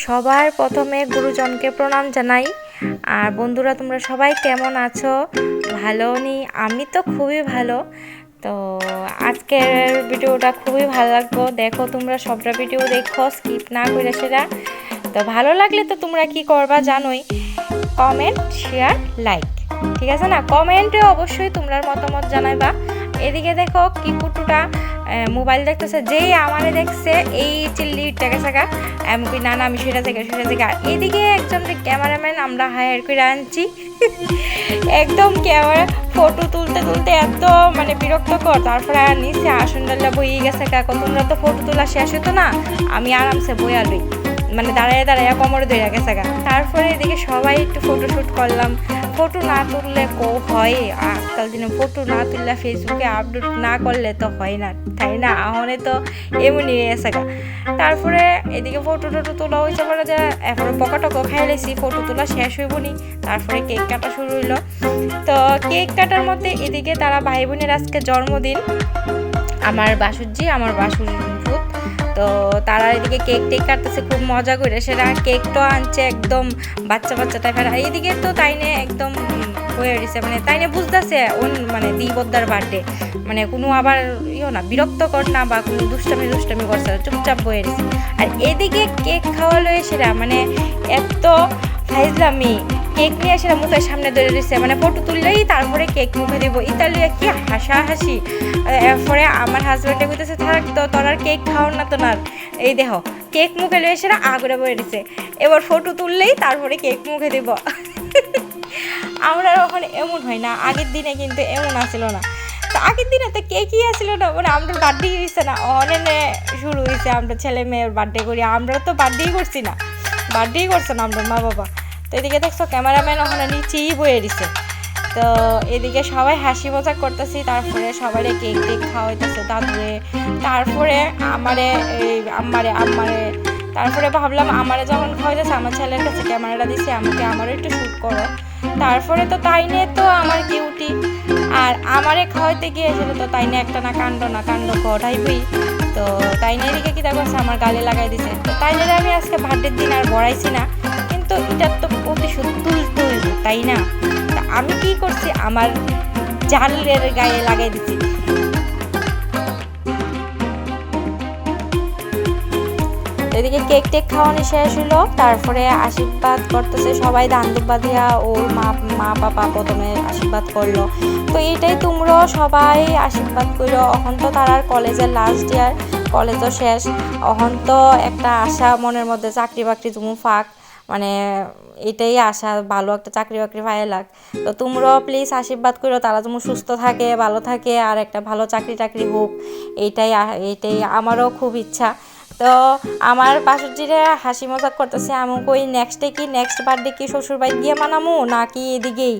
সবার প্রথমে গুরুজনকে প্রণাম জানাই। আর বন্ধুরা, তোমরা সবাই কেমন আছো? ভালো নি? আমি তো খুবই ভালো। তো আজকের ভিডিওটা খুবই ভালো লাগবো। দেখো, তোমরা সবটা ভিডিও দেখো, স্কিপ না করে সেটা। তো ভালো লাগলে তো তোমরা কি করবা জানোই, কমেন্ট, শেয়ার, লাইক, ঠিক আছে না? কমেন্টে অবশ্যই তোমরা মতামত জানাইবা। এদিকে দেখো কি কুটুটা মোবাইল দেখতেছে, যেই আমারে দেখছে এই চিল্লি টাকা আমি কই না আমি সেটা থেকে আর এদিকে একজন ক্যামেরাম্যান আমরা হায়ার করে আনছি একদম ক্যামেরা ফটো তুলতে এত মানে বিরক্তকর। তারপরে আর নিচে আসনডাল্লা বইয়ে গেছে কাকু, তোমরা তো ফটো তোলা শেষ হতো না, আমি আরামসে বইয়া লই, মানে দাঁড়ায় কোমরে ধরে গেছে গা। তারপরে এদিকে সবাই একটু ফটোশ্যুট করলাম। ফটো না তুললে হয়? আজকাল দিনে ফটো না তুললে ফেসবুকে আপলোড না করলে তো হয় না, তাই না? আহনে তো এমনই গেছে গা। তারপরে এদিকে ফটো তোলা হয়েছে বলে যে এরপরে পকাটকো খাই লাইছি, ফটো তোলা শেষ হইব নি। তারপরে কেক কাটা শুরু হইলো। তো কেক কাটার মধ্যে এদিকে তারা ভাই বোনের আজকে জন্মদিন, আমার বাসুজি, আমার বাসুর ভূত। তো তারা এদিকে কেক টেক কাটতেছে খুব মজা করে, সেটা কেকটা আনছে একদম বাচ্চা টাইপের। আর এইদিকে তো তাইনে একদম হয়ে দিছে, মানে তাইনে বুঝতেছে মানে দিবদ্দার বার্থডে, মানে কোনো আবার না বিরক্তকর না বা কোনো দুষ্টামি করছে, চুপচাপ বয়ে দিছে। আর এদিকে কেক খাওয়ালো সেটা মানে এত ফাইজলামি, কেক নিয়ে সেটা মুখের সামনে ধরে দিচ্ছে, মানে ফটো তুললেই তারপরে কেক মুখে দিব। ইতালিয়া কি হাসাহাসি। এরপরে আমার হাজব্যান্ডে কইতেছে থাক তো তোর আর কেক খাওয়ার না তো না, এই দেখো কেক মুখে লয়ে সেটা আগরে বয়ে দিচ্ছে, এবার ফটো তুললেই তারপরে কেক মুখে দিব আমরা ওখানে এমন হয় না, আগের দিনে কিন্তু এমন আসছিল না। তো আগের দিনে তো কেকই আসছিল না, মানে আমরা বার্থডে হয়েছে না, অনেনে শুরু হয়েছে আমরা ছেলে মেয়ের বার্থডে করি, আমরা তো বার্থডেই করছি না, বার্থডেই করছে না আমরা মা বাবা। তো এদিকে দেখছো ক্যামেরাম্যান ওখানে নিচেই বয়ে দিছে। তো এদিকে সবাই হাসি মজা করতেছি, তারপরে সবাই কেক টেক খাওয়াইতেছে দাদুরে। তারপরে আমারে তারপরে ভাবলাম আমারে যখন খাওয়াইতেছে আমার ছেলের কাছে ক্যামেরাটা দিছে, আমারও একটু শ্যুট করো। তারপরে তো তাই নিয়ে তো আমার কিউটি, আর আমারে খাওয়াইতে গিয়েছিল তো তাই নিয়ে একটা না কাণ্ড ঘটাইবই। তো তাই নিয়ে এদিকে কী দেখো আমার গালে লাগাই দিছে। তো তাই নিয়ে আমি আজকে বার্থডের দিন আর বড়াইছি না, কিন্তু এটার তো প্রতিশোধ তুলতে হইব, তাই না? তা আমি কি করছি, আমার জালের গায়ে লাগাই দিচ্ছি। এদিকে কেক টেক খাওয়ানো শেষ হলো, তারপরে আশীর্বাদ করতেছে সবাই, দান্দুব্বা দিয়া ওর মা বাবা প্রথমে আশীর্বাদ করলো। তো এইটাই তোমরাও সবাই আশীর্বাদ করো। এখন তো তারার কলেজের লাস্ট ইয়ার, কলেজও শেষ, এখন তো একটা আশা মনের মধ্যে, চাকরি বাকরি তুমি ফাঁক, মানে এটাই আশা, ভালো একটা চাকরি বাকরি পাই লাগ। তো তোমরাও প্লিজ আশীর্বাদ করো তারা তুমি সুস্থ থাকে, ভালো থাকে, আর একটা ভালো চাকরি হোক, এইটাই আমারও খুব ইচ্ছা। তো আমার বাসুজিরা হাসি মজাক করতেছে, আমি কই নেক্সট বার্থডে কি শ্বশুর বাড়ি গিয়ে মানামু নাকি এদিকেই?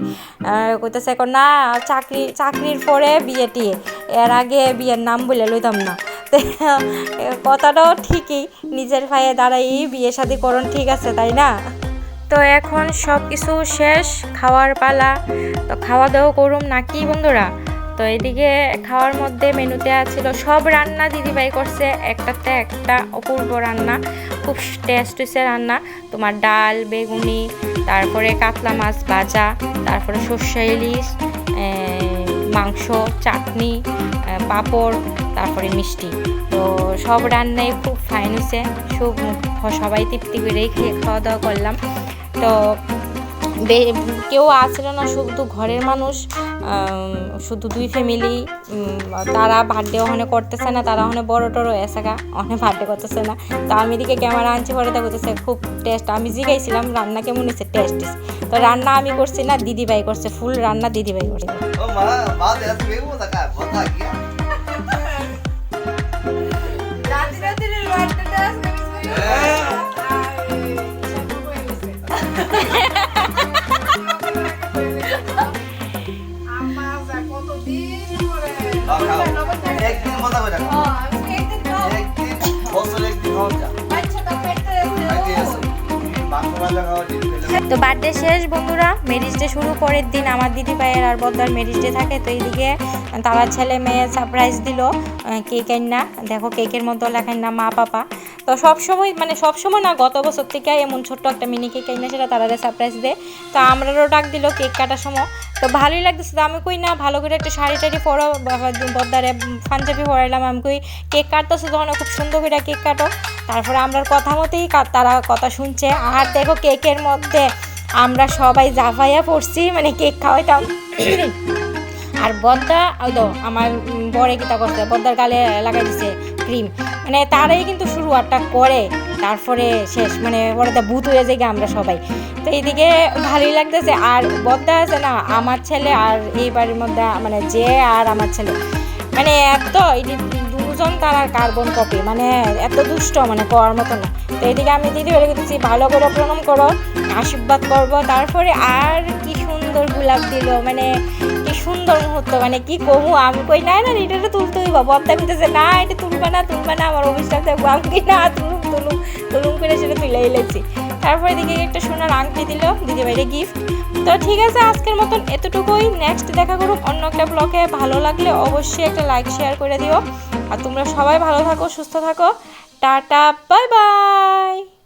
কইতেছে এখন না, চাকরির পরে বিয়ে টিয়ে, এর আগে বিয়ের নাম বলে লইতাম না। কথাটাও ঠিকই, নিজের পায়ে দাঁড়াই বিয়ে শাদী করণ ঠিক আছে, তাই না? তো এখন সব কিছু শেষ, খাওয়ার পালা। তো খাওয়া দাওয়া করুম নাকি বন্ধুরা? তো এদিকে খাওয়ার মধ্যে মেনুতে ছিল সব রান্না দিদিভাই করছে, একটাতে একটা অপূর্ব রান্না, খুব টেস্ট হয়েছে রান্না। তোমার ডাল, বেগুনি, তারপরে কাতলা মাছ ভাজা, তারপরে সর্ষে ইলিশ, মাংস, চাটনি, পাঁপড়, তারপরে মিষ্টি। তো সব রান্নাই খুব ফাইন হয়েছে, সবাই তৃপ্তি করেই খাওয়া দাওয়া করলাম। তো কেউ আসছিল না, শুধু ঘরের মানুষ, শুধু 2 ফ্যামিলি। তারা বার্থডে ওখানে করতেছে না, তারা ওখানে বড় টড়ো এসাগা ওখানে বার্থডে করতেছে না। তো আমি দিকে ক্যামেরা আনছি, পরে দেখতেছে খুব টেস্ট। আমি জিগাইছিলাম রান্না কেমন হয়েছে, টেস্ট। তো রান্না আমি করছি না, দিদিভাই করছে, ফুল রান্না দিদিভাই করছে। একদিন মজা করে একদিন বছর একদিন খাওয়া যায় মাংস ভালো খাওয়া তো বার্থডে শেষ বন্ধুরা, ম্যারেজ ডে শুরু। পরের দিন আমার দিদি ভাইয়ের আর বদ্দার ম্যারেজ ডে থাকে। তো এইদিকে তারা ছেলে মেয়ে সারপ্রাইজ দিল কেকের না, দেখো কেকের মতো লেখেন না মা পাপা। তো সবসময় মানে সবসময় না, গত বছর থেকে এমন ছোট্ট একটা মিনি কেক না সেটা তারা সারপ্রাইজ দেয়। তো আমরাও ডাক দিল কেক কাটার সময়। তো ভালোই লাগতেছে। তো আমি কই না ভালো করে একটা শাড়ি টাড়ি পরো, বদ্দারে পাঞ্জাবি পরাইলাম। আমি কই কেক কাটতেছে যখন খুব সুন্দর করে কেক কাটো। তারপরে আমরার কথা মতোই তারা কথা শুনছে। আর দেখো কেকের মধ্যে আমরা সবাই জাফাইয়া পড়ছি, মানে কেক খাওয়াইতাম। আর বদ্দা ওই তো আমার বরে কিতা করছে, বদ্দার গালে লাগাই দিছে ক্রিম। মানে তারাই কিন্তু শুরুয়ারটা করে, তারপরে শেষ মানে ওরা ভূত হয়ে যায় আমরা সবাই। তো এইদিকে ভালোই লাগতেছে। আর বদ্দা আছে না আমার ছেলে আর এই বাড়ির মধ্যে মানে যে আর আমার ছেলে মানে এত দুজন তার কার্বন কপি, মানে এত দুষ্ট মানে করার মতো না। তো এইদিকে আমি দিদি বলে দিচ্ছি ভালো করে প্রণাম করো, আশীর্বাদ করবো। তারপরে আর কি সুন্দর গোলাপ দিল, মানে কি সুন্দর মুহূর্ত, মানে কি কমু। আমি কই না না এটা তুলতে হইব, বদ্দা মিটেছে না এটা তুলবে না আমার অনুষ্ঠান থাকবো। আমি কি না তুলুম করে সেটা তুলে এলেছি। তারপরে দিকে একটা সোনার আংটি দিল দিদি ভাইরে গিফট। তো ঠিক আছে, আজকের মতন এতটুকুই। নেক্সট দেখা করুক অন্য একটা ব্লগে। ভালো লাগলে অবশ্যই একটা লাইক শেয়ার করে দিও। আর তোমরা সবাই ভালো থাকো, সুস্থ থাকো। Tata, bye bye.